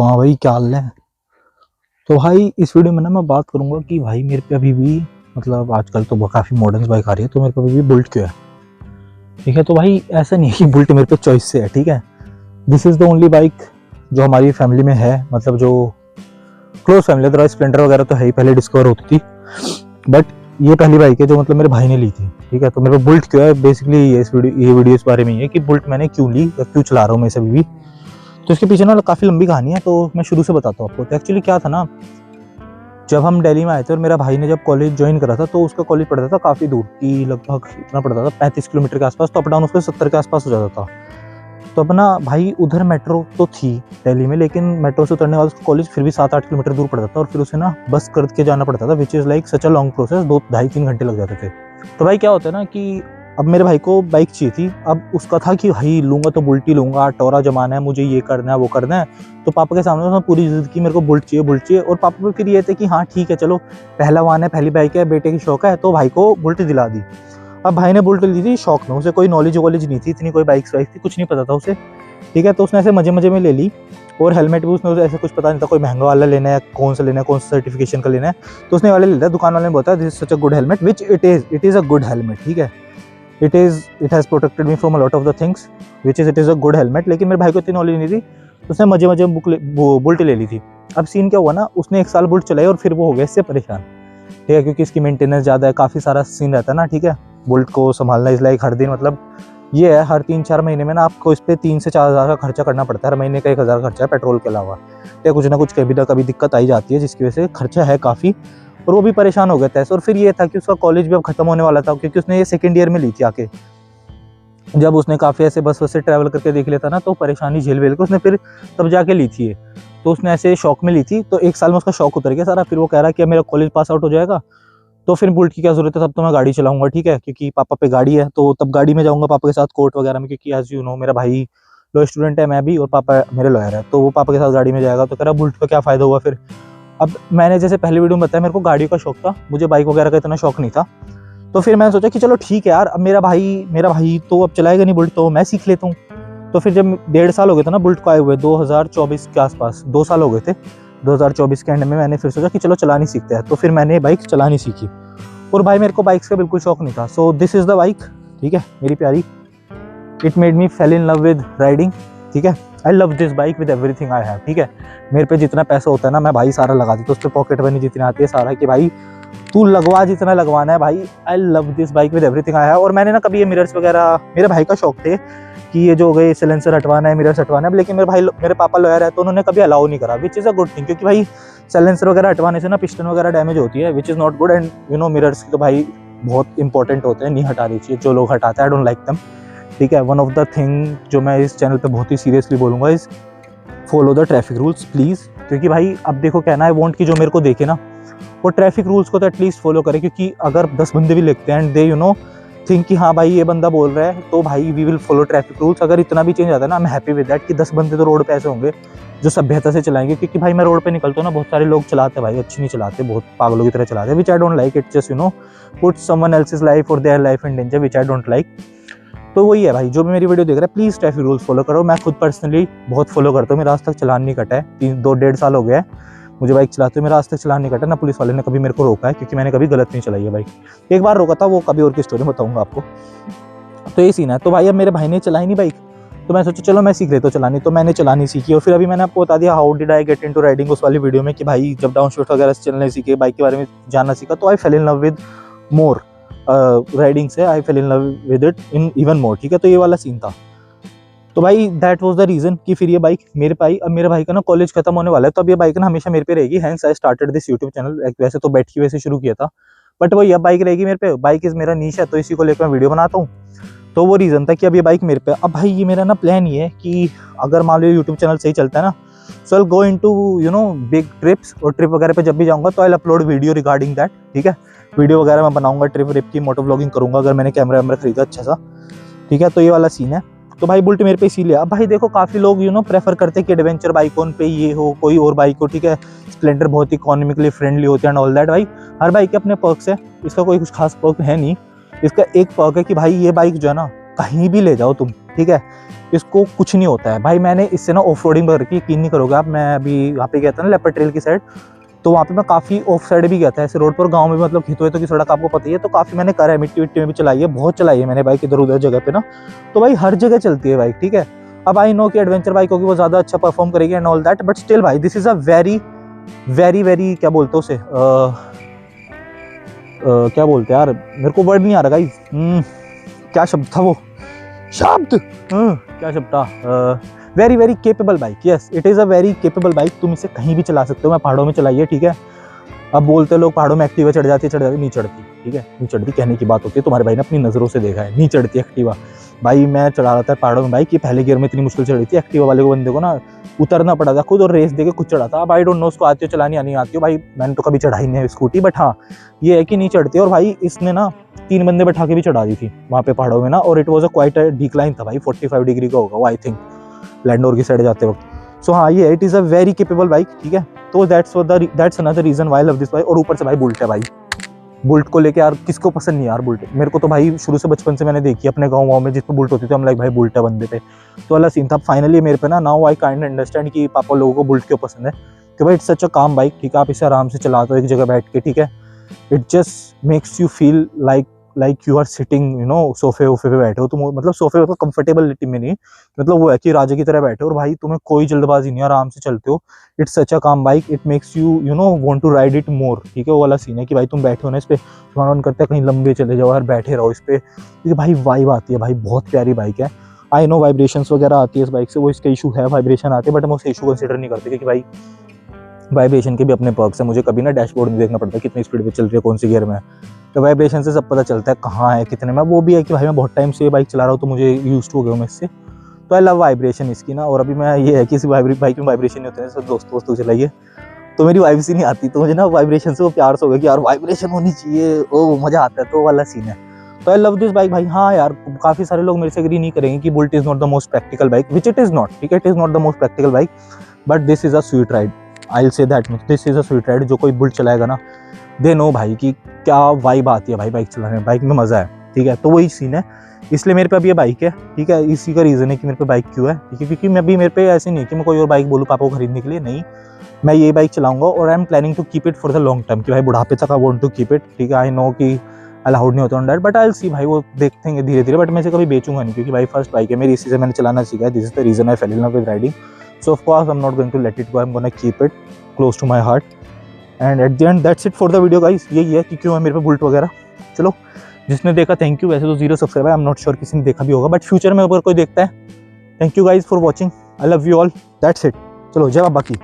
तो हाँ भाई, क्या हाल है। तो भाई इस वीडियो में ना मैं बात करूंगा कि भाई मेरे पे अभी भी मतलब आजकल तो काफ़ी मॉडर्न बाइक आ रही है, तो मेरे पे अभी भी बुलेट क्यों है। ठीक है, तो भाई ऐसा नहीं है कि बुलेट मेरे पे चॉइस से है। ठीक है, this is the only bike जो हमारी फैमिली में है, मतलब जो क्लोज फैमिली। अदरवाइज स्प्लेंडर वगैरह तो है ही, पहले डिस्कवर होती थी, बट ये पहली बाइक है जो मतलब मेरे भाई ने ली थी। ठीक है, तो मेरे पे बुलेट क्यों है, बेसिकली ये वीडियो इस बारे में ही है कि बुलेट मैंने क्यों ली या क्यों चला रहा हूँ मैं इसे अभी भी। तो इसके पीछे ना काफ़ी लंबी कहानी है, तो मैं शुरू से बताता हूँ आपको। तो एक्चुअली क्या था ना, जब हम दिल्ली में आए थे और मेरा भाई ने जब कॉलेज ज्वाइन करा था, तो उसका कॉलेज पड़ता था काफ़ी दूर की, लगभग इतना पड़ता था 35 किलोमीटर के आसपास। तो अप डाउन उसका 70 के आसपास हो जाता था। तो अपना भाई उधर मेट्रो तो थी दिल्ली में, लेकिन मेट्रो से उतरने के बाद उसका कॉलेज फिर भी 7-8 किलोमीटर दूर पड़ता था, और फिर उसे ना बस करके जाना पड़ता था, which is like such a long process. 2-2.5-3 घंटे लग जाते थे। तो भाई क्या होता है ना कि अब मेरे भाई को बाइक चाहिए थी। अब उसका था कि भाई लूंगा तो बुलेट ही लूंगा, टोरा जमाना है, मुझे ये करना है वो करना है। तो पापा के सामने उसने पूरी जिद की, मेरे को बुलेट चाहिए बुलेट चाहिए। और पापा पे फिर ये थे कि हाँ ठीक है चलो, पहला वाहन है, पहली बाइक है, बेटे की शौक है, तो भाई को बुलेट दिला दी। अब भाई ने बुलेट ली थी शौक में, उसे कोई नॉलेज वॉलेज नहीं थी, इतनी कोई बाइक्स वाइक थी कुछ नहीं पता था उसे। ठीक है, तो उसने ऐसे मजे मजे में ले ली। और हेलमेट भी उसने ऐसे कुछ पता नहीं था, कोई महंगा वाला लेना है, कौन सा लेना है, कौन सा सर्टिफिकेशन का लेना है, तो उसने वाले ले लिया। दुकान वाले ने बोला this is such a good helmet, which it is a good helmet. ठीक है, it has protected me from a lot of the things, which it is a good helmet. लेकिन मेरे भाई को इतनी नॉलेज नहीं थी, तो उसने मजे मजे में बुलेट ले ली थी। अब सीन क्या हुआ ना, उसने 1 साल बुलेट चलाई और फिर वो हो गया इससे परेशान। ठीक है, क्योंकि इसकी मेंटेनेंस ज़्यादा है, काफ़ी सारा सीन रहता है ना। ठीक है, बुलेट को संभालना इज़ लाइक हर दिन, मतलब ये है हर 3-4 महीने में ना आपको इस पर 3 से 4 हज़ार का खर्चा करना पड़ता है। हर महीने का 1 हज़ार खर्चा है पेट्रोल के अलावा। या कुछ ना कुछ कभी ना कभी दिक्कत आई जाती है, जिसकी वजह से खर्चा है काफ़ी। और वो भी परेशान हो गया था। और फिर ये था कि उसका कॉलेज भी अब खत्म होने वाला था, क्योंकि उसने ये सेकेंड ईयर में ली थी आके। जब उसने काफ़ी ऐसे बस से ट्रैवल करके देख लेता ना, तो परेशानी झेल वेल के उसने फिर तब जाके ली थी ये। तो उसने ऐसे शौक में ली थी, तो 1 साल में उसका शौक उतर गया सारा। फिर वो कह रहा कि अब मेरा कॉलेज पास आउट हो जाएगा, तो फिर बुलेट की क्या ज़रूरत है, तब तो मैं गाड़ी चलाऊंगा। ठीक है, क्योंकि पापा पे गाड़ी है, तो तब गाड़ी में जाऊंगा पापा के साथ कोर्ट वगैरह में, क्योंकि एज यू नो मेरा भाई लॉ स्टूडेंट है, मैं भी, और पापा मेरे लॉयर है, तो वो पापा के साथ गाड़ी में जाएगा। तो कह रहा बुलेट का क्या फ़ायदा हुआ फिर। अब मैंने जैसे पहले वीडियो में बताया, मेरे को गाड़ियों का शौक था, मुझे बाइक वगैरह का इतना शौक नहीं था। तो फिर मैंने सोचा कि चलो ठीक है यार, अब मेरा भाई तो अब चलाएगा नहीं बुलेट, तो मैं सीख लेता हूँ। तो फिर जब 1.5 साल हो गए थे ना बुलेट को आए हुए, 2024 के आसपास 2 साल हो गए थे, 2024 के एंड में मैंने फिर सोचा कि चलो चलानी सीखते हैं। तो फिर मैंने बाइक चलानी सीखी। और भाई मेरे को बाइक्स का बिल्कुल शौक नहीं था। So this is the bike. ठीक है मेरी प्यारी, it made me fail in love with riding. ठीक है, आई love this bike with everything I have. ठीक है, मेरे पे जितना पैसा होता है ना, मैं भाई सारा लगा देता हूँ उस पर, पॉकेट मनी जितनी आती है सारा, कि भाई तू लगवा जितना लगवाना है भाई। आई love this bike with everything I have. और मैंने ना कभी ये मिरर्स वगैरह, मेरे भाई का शौक थे कि ये जो हो गए सिलेंसर हटवाना है, मिरर्स हटवाना है, लेकिन मेरे पापा लॉयर है, तो उन्होंने कभी अलाउ नहीं करा, which is a good thing. क्योंकि भाई सिलेंसर वगैरह हटवाने से ना पिस्टन वगैरह डैमेज होती है, which is not good. And you know mirrors की तो भाई बहुत इंपॉर्टेंट होते हैं, नहीं हटानी चाहिए। जो लोग हटाते हैं आई डोंट लाइक देम। ठीक है, वन ऑफ द थिंग जो मैं इस चैनल पे बहुत ही सीरियसली बोलूँगा is follow the traffic rules please. क्योंकि भाई अब देखो, कहना है वॉन्ट कि जो मेरे को देखे ना, वो ट्रैफिक रूल्स को तो एटलीस्ट फॉलो करे। क्योंकि अगर 10 बंदे भी लिखते हैं एंड दे थिंक कि हाँ भाई ये बंदा बोल रहा है, तो भाई we will follow traffic rules. अगर इतना भी चेंज आता है ना, I am happy with that कि 10 बंदे तो रोड पे ऐसे होंगे जो सभ्यता से चलाएंगे। क्योंकि भाई मैं रोड पे निकलता हूँ ना, बहुत सारे लोग चलाते हैं भाई, अच्छी नहीं चलाते, बहुत पागलों की तरह चलाते हैं, which I don't like. It just put someone else's life और their life in danger, which I don't like. तो वही है भाई, जो भी मेरी वीडियो देख रहा है प्लीज़ ट्रैफिक रूल्स फॉलो करो। मैं खुद पर्सनली बहुत फॉलो करता हूँ, मेरा आज तक चलान नहीं कटा है। 2-1.5 साल हो गया है मुझे बाइक चलाते हुए, मेरा आज तक चलान नहीं कटा ना, पुलिस वाले ने कभी मेरे को रोका है, क्योंकि मैंने कभी गलत नहीं चलाई है बाइक। एक बार रोका था, वो कभी और की स्टोरी बताऊंगा आपको। तो ये सीन है। तो भाई अब मेरे भाई ने चलाई नहीं बाइक, तो मैं सोचा चलो मैं सीख लेता हूँ चलानी। तो मैंने चलानी सीखी, और फिर अभी मैंने आपको बता दिया how did I get into riding उस वाली वीडियो में, कि भाई जब डाउन शिफ्ट वगैरह से चलने सीखे, बाइक के बारे में जानना सीखा, तो I fell in love with more riding से, I fell in love with it in even more. ठीक है, तो ये वाला सीन था। तो भाई दैट वाज द रीजन कि फिर ये बाइक मेरे पाई। अब मेरे भाई का ना कॉलेज खत्म होने वाला है, तो अब ये बाइक ना हमेशा मेरे पे रहेगी। Hence I started this YouTube channel. वैसे तो बैठ की वैसे शुरू किया था, बट वही अब बाइक रहेगी मेरे पे। बाइक इज मेरा नीश है, तो इसी को लेकर मैं वीडियो बनाता हूँ। तो वो रीज़न था कि अब ये बाइक मेरे पे। अब भाई ये मेरा ना प्लान ये है कि अगर मान लो यूट्यूब चैनल सही चलता है ना, सो आई गो इनटू बिग ट्रिप्स। और ट्रिप वगैरह पे जब भी जाऊँगा तो I upload video regarding that. ठीक है, वीडियो वगैरह मैं बनाऊंगा, ट्रिप की मोटो व्लॉगिंग करूँगा, अगर मैंने कैमरा वैमरा खरीदा अच्छा सा। ठीक है, तो ये वाला सीन है। तो भाई बुलेट मेरे पे इसीलिए। अब भाई देखो, काफ़ी लोग प्रेफर करते हैं कि एडवेंचर बाइक ऑन पे ये हो, कोई और बाइक हो। ठीक है, स्प्लेंडर बहुत इकोनॉमिकली फ्रेंडली होती है एंड ऑल दैट। भाई हर बाइक के अपने पर्क्स है, इसका कोई कुछ खास पर्क है नहीं। इसका एक पर्क है कि भाई ये बाइक जो है ना, कहीं भी ले जाओ तुम, ठीक है, इसको कुछ नहीं होता है भाई। मैंने इससे ना ऑफ रोडिंग करके, यकीन नहीं करोगे आप, मैं अभी वहाँ पे गया था ना लेपर्ड ट्रेल की साइड, तो वहाँ पे मैं काफ़ी ऑफ साइड भी गया था, ऐसे रोड पर, गांव में भी, मतलब खेतों वेतों की सड़क आपको पता ही है, तो काफ़ी मैंने करा है, मिट्टी विट्टी में भी चलाई है, बहुत चलाई है मैंने बाइक इधर उधर जगह पे ना। तो भाई हर जगह चलती है बाइक, ठीक है। अब आई नो कि एडवेंचर बाइक होगी वो ज़्यादा अच्छा परफॉर्म करेगी and all that, but still भाई this is a very very very, क्या बोलते हैं उसे, क्या बोलते हैं यार, मेरे को वर्ड नहीं आ रहा गाइस, क्या शब्द था वो शब्द, क्या शब्द था, very very capable bike, yes it is a very capable bike. तुम इसे कहीं भी चला सकते हो। मैं पहाड़ों में चलाई है, ठीक है। अब बोलते लोग पहाड़ों में एक्टिवा चढ़ जाती, नहीं चढ़ती, ठीक है, नहीं चढ़ती, कहने की बात होती है। तुम्हारे भाई ने अपनी नज़रों से देखा है, नहीं चढ़ती एक्टिवा। भाई मैं चला रहा था पहाड़ों में बाइक, ये पहले गियर में इतनी मुश्किल चढ़ी थी, एक्टिवा वाले को, बंदे को ना उतरना पड़ा था खुद और रेस देके खुद चढ़ा था। अब आई डोंट नो उसको आती हो चलानी या नहीं आती हो भाई, मैंने तो कभी चढ़ाई नहीं है स्कूटी, बट हाँ ये है कि नहीं चढ़ती। और भाई इसने ना 3 बंदे बैठा के भी चढ़ा दी थी वहाँ पे पहाड़ों में ना, और it was a quite decline था भाई, 45 डिग्री का होगा वो आई थिंक, लैंडोर की साइड जाते वक्त। सो हाँ ये it is a very capable bike, ठीक है। तो that's another reason why I love this bike. और ऊपर से भाई बुलेट है भाई, बुलेट को लेके यार किसको पसंद नहीं यार बुलेट, मेरे को तो भाई शुरू से बचपन से मैंने देखी अपने गाँव में जिस पे बुलेट होती थी, हम लाइक भाई बुलेट है बंदे पे, तो वाला सीन था। फाइनली मेरे पे ना नाउ आई काइंड अंडरस्टैंड कि पापा लोगों को बुलेट क्यों पसंद है, कि भाई it's such a calm bike, ठीक है, आप इसे आराम से चलाते हो एक जगह बैठ के, ठीक है। It just makes you feel like you are sitting, you know, सोफे वोफे पे बैठे हो तुम, मतलब सोफे पे कंफर्टेबिलिटी में नहीं, मतलब वो है कि राजा की तरह बैठे हो, और भाई तुम्हें कोई जल्दबाजी नहीं, आराम से चलते हो। It's such a calm bike, it makes you you know want to ride it more, ठीक है। वो वाला सीन है कि भाई तुम बैठे हो ना इस पे, तुम्हारा मन करता है कहीं लंबे चले जाओ यार, बैठे रहो इस पे, क्योंकि भाई वाइब आती है भाई, बहुत प्यारी बाइक है। आई नो वाइब्रेशंस वगैरह आती है इस बाइक से, वो इसका इशू है, वाइब्रेशन आते हैं, बट हम उस इशू कंसिडर नहीं करते, क्योंकि भाई वाइब्रेशन के भी अपने पर्क्स हैं। मुझे कभी ना डैशबोर्ड में देखना पड़ता है कितनी स्पीड पे चल रही है, कौन सी गियर में है, तो वाइब्रेशन से सब पता चलता है कहाँ है कितने में। वो भी है कि भाई मैं बहुत टाइम से ये बाइक चला रहा हूँ, तो मुझे यूज्ड हो गया मैं इससे, तो आई लव वाइब्रेशन इसकी ना। और अभी मैं ये है कि इस बाइक में वाइब्रेशन नहीं होते हैं, सब दोस्तों चलाइए तो मेरी वाइब सी नहीं आती, तो मुझे ना वाइब्रेशन से वो प्यार से हो गया कि यार वाइब्रेशन होनी चाहिए, ओ मज़ा आता है, तो वाला सीन है। तो आई लव दिस बाइक भाई। हाँ यार काफ़ी सारे लोग मेरे से एग्री नहीं करेंगे कि bullet is not the most practical bike, which it is not, ठीक है, it is not the most practical bike, but this is a sweet ride, I will say that much, this is a sweet ride. जो कोई bullet चलाएगा ना, they know भाई कि क्या vibe आती है भाई बाइक चलाने में, बाइक में मज़ा है, ठीक है। तो वही सीन है, इसलिए मेरे पे अब ये बाइक है, ठीक है। इसी का रीज़न है कि मेरे पे बाइक क्यों है, ठीक है, क्योंकि मैं भी, मेरे पे ऐसे नहीं है कि मैं कोई और बाइक बोलूँ पापा को खरीदने के लिए, नहीं, मैं ये बाइक चलाऊंगा और I am planning to keep it for the long term, कि भाई बुढ़ापे तक I want to keep it, ठीक है। आई नो कि अलाउड नहीं होता on that, but I will see भाई, वो देखेंगे धीरे धीरे, बट मैं इसे कभी बेचूंगा नहीं, क्योंकि भाई फर्स्ट बाइक है मेरी, इसी से मैंने चलाना सीखा है, this is the reason I fell in love with riding. So of course I am not going to let it go, I am gonna keep it close to my heart, and at the end that's it for the video guys. यही है कि क्यों है मेरे पे bullet वगैरह। चलो जिसने देखा थैंक यू, वैसे तो 0 subscriber, I am not sure किसी ने देखा भी होगा, बट फ्यूचर में अगर कोई देखता है, thank you guys for watching, I love you all, that's it. चलो जय बाबा की।